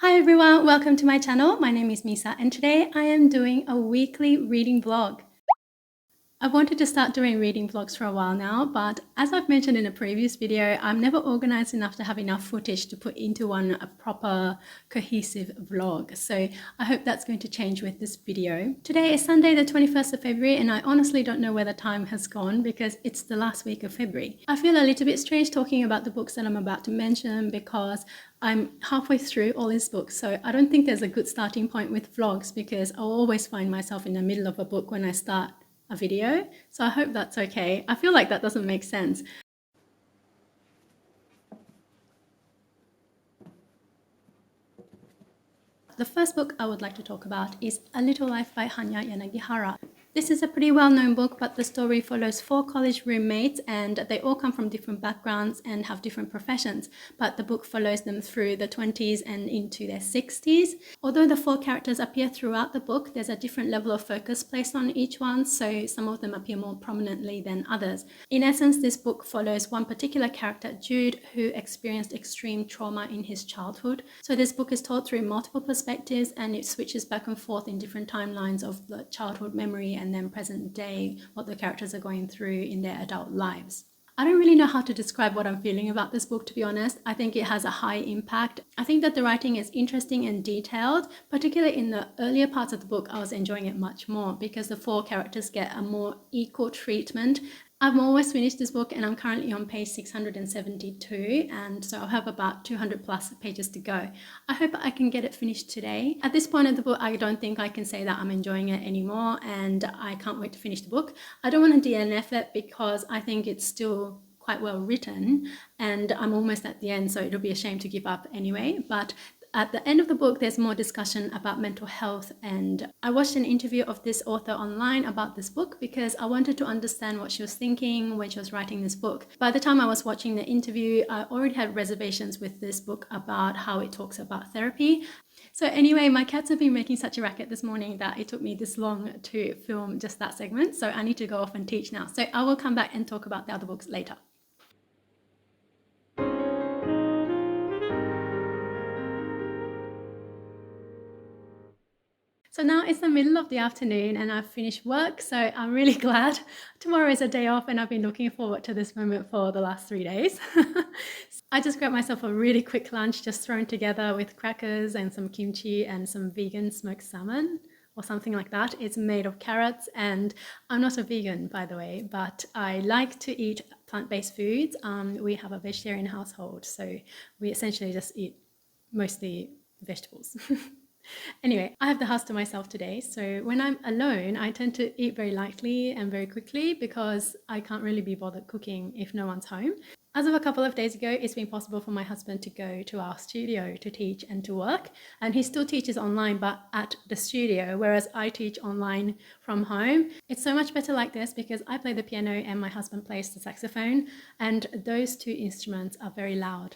Hi everyone, welcome to my channel. My name is Misa and today I am doing a weekly reading vlog. I've wanted to start doing reading vlogs for a while now, but as I've mentioned in a previous video, I'm never organized enough to have enough footage to put into a proper cohesive vlog. So I hope that's going to change with this video. Today is Sunday the 21st of February and I honestly don't know where the time has gone because it's the last week of February. I feel a little bit strange talking about the books that I'm about to mention because I'm halfway through all these books, so I don't think there's a good starting point with vlogs because I'll always find myself in the middle of a book when I start a video, so I hope that's okay. I feel like that doesn't make sense. The first book I would like to talk about is A Little Life by Hanya Yanagihara. This is a pretty well-known book, but the story follows 4 college roommates and they all come from different backgrounds and have different professions, but the book follows them through the 20s and into their 60s. Although the 4 characters appear throughout the book, there's a different level of focus placed on each one, so some of them appear more prominently than others. In essence, this book follows one particular character, Jude, who experienced extreme trauma in his childhood. So this book is told through multiple perspectives and it switches back and forth in different timelines of the childhood memory and then present day, what the characters are going through in their adult lives. I don't really know how to describe what I'm feeling about this book, to be honest. I think it has a high impact. I think that the writing is interesting and detailed, particularly in the earlier parts of the book. I was enjoying it much more because the 4 characters get a more equal treatment. I've almost finished this book and I'm currently on page 672, and so I'll have about 200 plus pages to go. I hope I can get it finished today. At this point of the book, I don't think I can say that I'm enjoying it anymore and I can't wait to finish the book. I don't want to DNF it because I think it's still quite well written and I'm almost at the end, so it'll be a shame to give up anyway. But at the end of the book, there's more discussion about mental health, and I watched an interview of this author online about this book because I wanted to understand what she was thinking when she was writing this book. By the time I was watching the interview, I already had reservations with this book about how it talks about therapy. So anyway, my cats have been making such a racket this morning that it took me this long to film just that segment, so I need to go off and teach now. So I will come back and talk about the other books later. So now it's the middle of the afternoon and I've finished work, so I'm really glad. Tomorrow is a day off and I've been looking forward to this moment for the last 3 days. I just grabbed myself a really quick lunch just thrown together with crackers and some kimchi and some vegan smoked salmon or something like that. It's made of carrots and I'm not a vegan, by the way, but I like to eat plant-based foods. We have a vegetarian household, so we essentially just eat mostly vegetables. Anyway, I have the house to myself today, so when I'm alone, I tend to eat very lightly and very quickly because I can't really be bothered cooking if no one's home. As of a couple of days ago, it's been possible for my husband to go to our studio to teach and to work, and he still teaches online but at the studio, whereas I teach online from home. It's so much better like this because I play the piano and my husband plays the saxophone, and those 2 instruments are very loud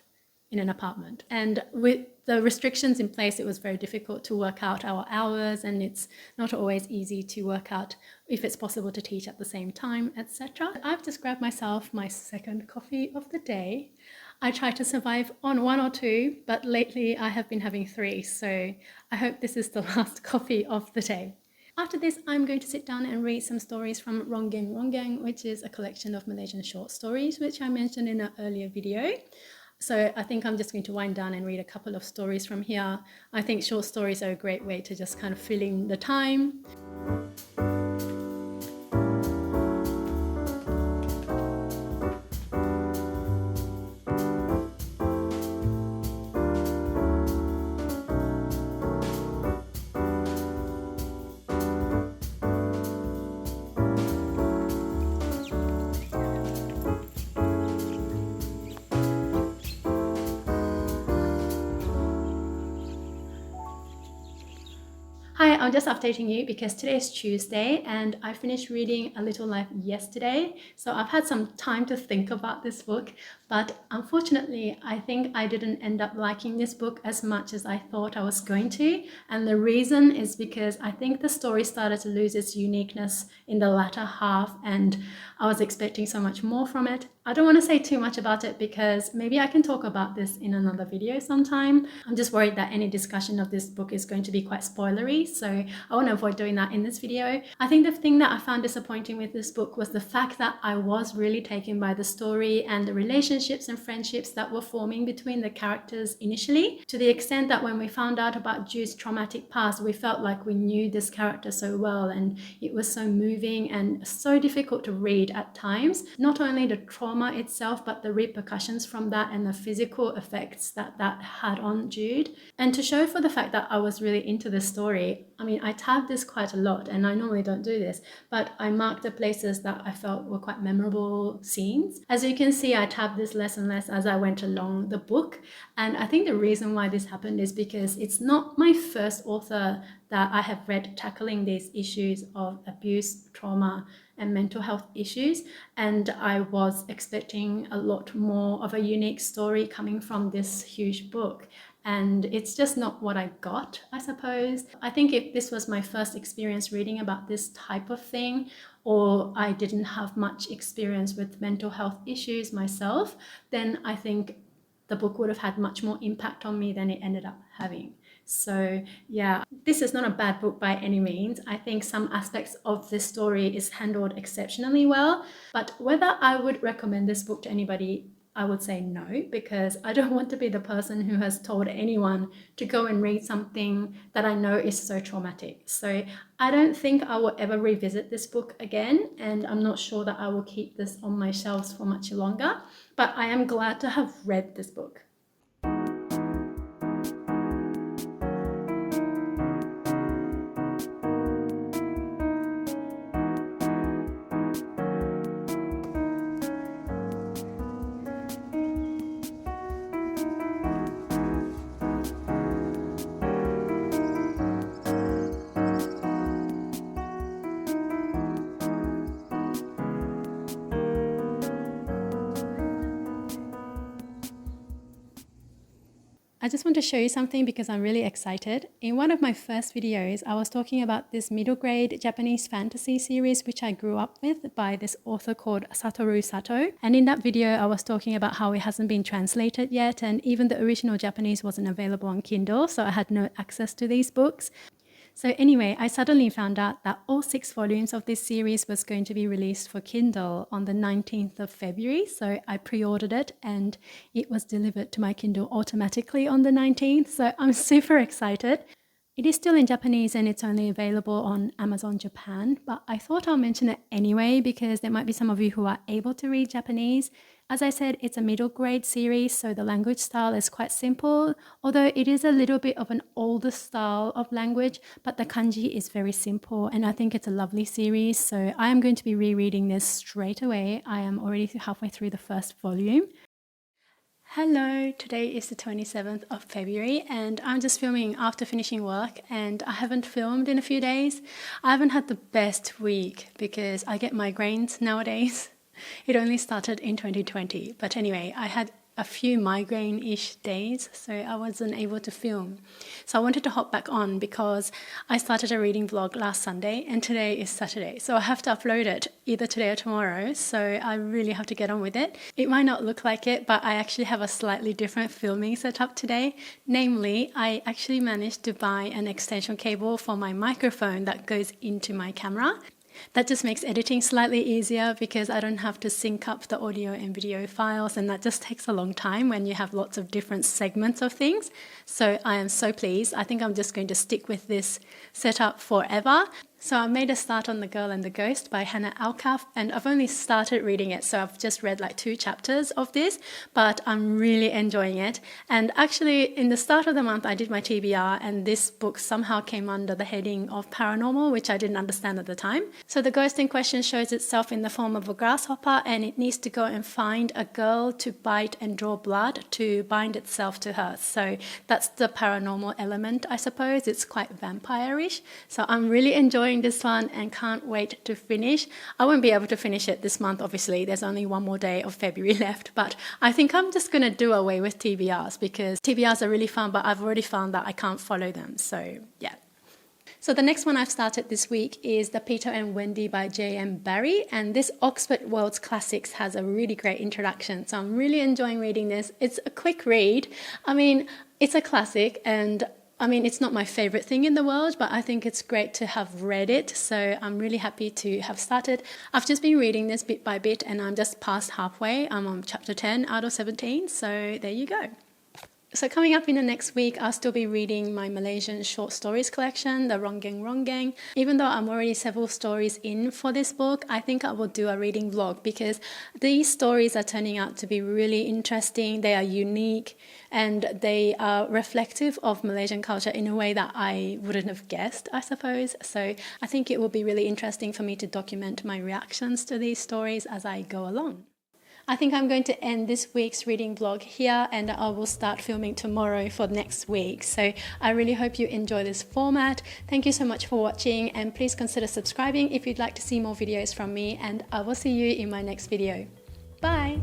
in an apartment. And with the restrictions in place, it was very difficult to work out our hours, and it's not always easy to work out if it's possible to teach at the same time, etc. I've just grabbed myself my second coffee of the day. I try to survive on 1 or 2, but lately I have been having 3, so I hope this is the last coffee of the day. After this, I'm going to sit down and read some stories from Ronggeng-Ronggeng, which is a collection of Malaysian short stories, which I mentioned in an earlier video. So I think I'm just going to wind down and read a couple of stories from here. I think short stories are a great way to just kind of fill in the time. Hi, I'm just updating you because today is Tuesday and I finished reading A Little Life yesterday. So I've had some time to think about this book, but unfortunately, I think I didn't end up liking this book as much as I thought I was going to. And the reason is because I think the story started to lose its uniqueness in the latter half and I was expecting so much more from it. I don't want to say too much about it because maybe I can talk about this in another video sometime. I'm just worried that any discussion of this book is going to be quite spoilery, so I want to avoid doing that in this video. I think the thing that I found disappointing with this book was the fact that I was really taken by the story and the relationships and friendships that were forming between the characters initially, to the extent that when we found out about Jude's traumatic past, we felt like we knew this character so well and it was so moving and so difficult to read at times. Not only the trauma itself, but the repercussions from that and the physical effects that had on Jude. And to show for the fact that I was really into the story, I mean, I tabbed this quite a lot and I normally don't do this, but I marked the places that I felt were quite memorable scenes. As you can see, I tabbed this less and less as I went along the book. And I think the reason why this happened is because it's not my first author that I have read tackling these issues of abuse, trauma, and mental health issues, and I was expecting a lot more of a unique story coming from this huge book, and it's just not what I got, I suppose. I think if this was my first experience reading about this type of thing, or I didn't have much experience with mental health issues myself, then I think the book would have had much more impact on me than it ended up having. So yeah, this is not a bad book by any means. I think some aspects of this story is handled exceptionally well, but whether I would recommend this book to anybody, I would say no, because I don't want to be the person who has told anyone to go and read something that I know is so traumatic. So I don't think I will ever revisit this book again, and I'm not sure that I will keep this on my shelves for much longer, but I am glad to have read this book. I just want to show you something because I'm really excited. In one of my first videos, I was talking about this middle grade Japanese fantasy series which I grew up with by this author called Satoru Sato. And in that video, I was talking about how it hasn't been translated yet, and even the original Japanese wasn't available on Kindle, so I had no access to these books. So anyway, I suddenly found out that all 6 volumes of this series was going to be released for Kindle on the 19th of February. So I pre-ordered it and it was delivered to my Kindle automatically on the 19th. So I'm super excited. It is still in Japanese and it's only available on Amazon Japan, but I thought I'll mention it anyway because there might be some of you who are able to read Japanese. As I said, it's a middle grade series, so the language style is quite simple, although it is a little bit of an older style of language, but the kanji is very simple and I think it's a lovely series. So I am going to be rereading this straight away. I am already halfway through the first volume. Hello, today is the 27th of February and I'm just filming after finishing work and I haven't filmed in a few days. I haven't had the best week because I get migraines nowadays. It only started in 2020, but anyway, I had a few migraine-ish days, so I wasn't able to film. So I wanted to hop back on because I started a reading vlog last Sunday and today is Saturday. So I have to upload it either today or tomorrow, so I really have to get on with it. It might not look like it, but I actually have a slightly different filming setup today. Namely, I actually managed to buy an extension cable for my microphone that goes into my camera. That just makes editing slightly easier because I don't have to sync up the audio and video files, and that just takes a long time when you have lots of different segments of things. So I am so pleased. I think I'm just going to stick with this setup forever. So I made a start on The Girl and the Ghost by Hanna Alkaf, and I've only started reading it, so I've just read like 2 chapters of this, but I'm really enjoying it. And actually, in the start of the month, I did my TBR, and this book somehow came under the heading of paranormal, which I didn't understand at the time. So the ghost in question shows itself in the form of a grasshopper, and it needs to go and find a girl to bite and draw blood to bind itself to her. So that's that's the paranormal element, I suppose. It's quite vampire-ish. So I'm really enjoying this one and can't wait to finish. I won't be able to finish it this month, obviously. There's only one more day of February left, but I think I'm just going to do away with TBRs because TBRs are really fun, but I've already found that I can't follow them. So yeah. So the next one I've started this week is *Pedro and Wendy* by J.M. Barrie, and this Oxford World's Classics has a really great introduction, so I'm really enjoying reading this. It's a quick read. I mean, it's a classic, and I mean, it's not my favorite thing in the world, but I think it's great to have read it, so I'm really happy to have started. I've just been reading this bit by bit, and I'm just past halfway. I'm on chapter 10 out of 17, so there you go. So coming up in the next week, I'll still be reading my Malaysian short stories collection, the Ronggeng-Ronggeng. Even though I'm already several stories in for this book, I think I will do a reading vlog because these stories are turning out to be really interesting. They are unique and they are reflective of Malaysian culture in a way that I wouldn't have guessed, I suppose. So I think it will be really interesting for me to document my reactions to these stories as I go along. I think I'm going to end this week's reading vlog here and I will start filming tomorrow for next week. So I really hope you enjoy this format. Thank you so much for watching and please consider subscribing if you'd like to see more videos from me, and I will see you in my next video. Bye!